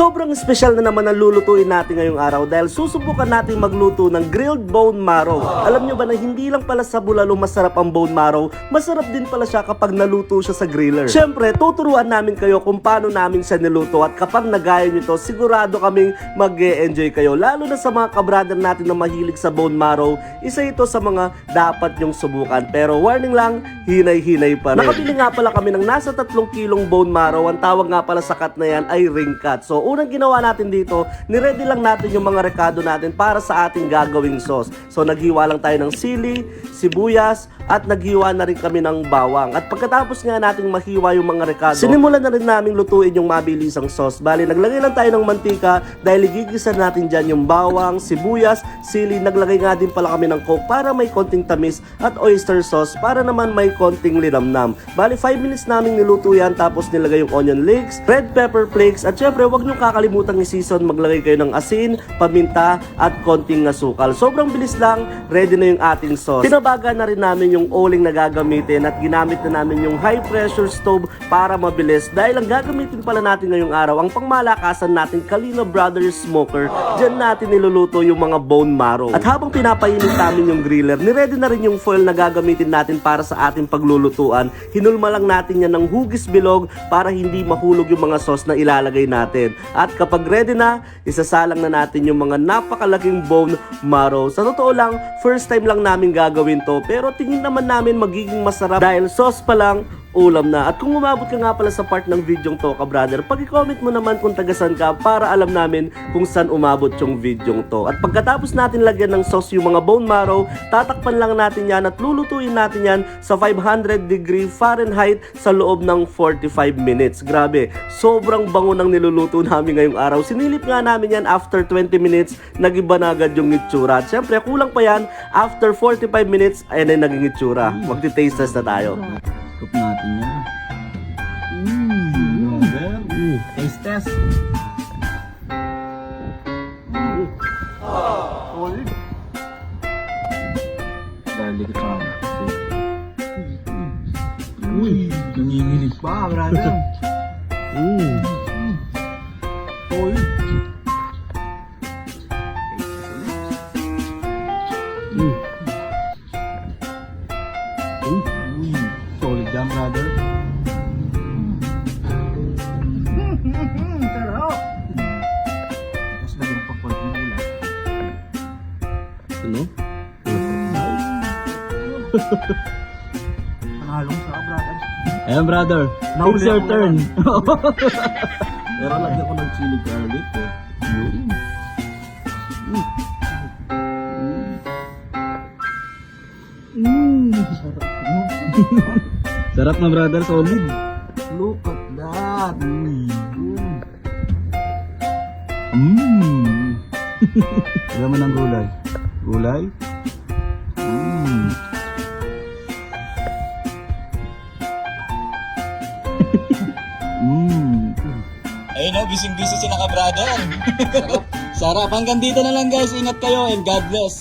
Sobrang espesyal na naman ang lulutuin natin ngayong araw dahil susubukan natin magluto ng grilled bone marrow. Alam nyo ba na hindi lang pala sa bulalo masarap ang bone marrow, masarap din pala siya kapag naluto siya sa griller. Syempre, tuturuan namin kayo kung paano namin siya niluto at kapag nagaya nyo to, sigurado kaming mag-e-enjoy kayo. Lalo na sa mga kabrader natin na mahilig sa bone marrow, isa ito sa mga dapat nyong subukan. Pero warning lang, hinay-hinay pa rin. Nakabili nga pala kami ng nasa 3 kilong bone marrow. Ang tawag nga pala sa cut na yan ay ring cut. So unang ginawa natin dito, niready lang natin yung mga rekado natin para sa ating gagawing sauce. So naghiwa lang tayo ng sili, sibuyas, at naghiwa na rin kami ng bawang. At pagkatapos nga nating mahiwa yung mga rekado, sinimulan na rin namin lutuin yung mabilisang sauce. Bali, naglagay lang tayo ng mantika dahil igigisa natin dyan yung bawang, sibuyas, sili. Naglagay nga din pala kami ng coke para may konting tamis at oyster sauce para naman may konting linamnam. Bali, 5 minutes namin niluto yan, tapos nilagay yung onion leeks, red pepper flakes, at syempre huwag nyo kakalimutang i-season. Maglagay kayo ng asin, paminta, at konting asukal. Sobrang bilis lang, ready na yung ating sauce. Pinabaga na rin namin yung oling na gagamitin at ginamit na namin yung high pressure stove para mabilis dahil ang gagamitin pala natin ngayong araw ang pangmalakasan natin Kalina Brothers Smoker. Diyan natin niluluto yung mga bone marrow. At habang pinapainit namin yung griller, niready na rin yung foil na gagamitin natin para sa ating paglulutuan. Hinulma lang natin yan ng hugis bilog para hindi mahulog yung mga sauce na ilalagay natin. At kapag ready na, isasalang na natin yung mga napakalaking bone marrow. Sa totoo lang, first time lang namin gagawin to, pero tingin naman namin magiging masarap dahil sauce pa lang, ulam na. At kung umabot ka nga pala sa part ng video to, ka-brother, pag-comment mo naman kung tagasan ka para alam namin kung saan umabot yung video to. At pagkatapos natin lagyan ng sauce yung mga bone marrow, tatakpan lang natin yan at lulutuin natin yan sa 500 degree Fahrenheit sa loob ng 45 minutes. Grabe, sobrang bango ng niluluto namin ngayong araw. Sinilip nga namin yan after 20 minutes, nag-iba na agad yung itsura. At syempre, kulang pa yan, after 45 minutes, ayan na naging itsura. Magti-taste test na tayo. Cook natin yan. Taste test. Solid. Dahil dito sa nanginginig pa, brother. Solid. Solid yan, brother. Sarap. Tapos lagyan pa po yung ulam. Ano? Pangalong sa brother. Ayan, brother. Nahuli It's your ako turn. Pero lagyan ko ng chili garlic eh. Sarap na, brother. Solid. Look at that. Alam mo ng gulay. Gulay? Ayun o, bising-busy sila ka brother. Sarap. Hanggang dito na lang guys. Ingat kayo and God bless.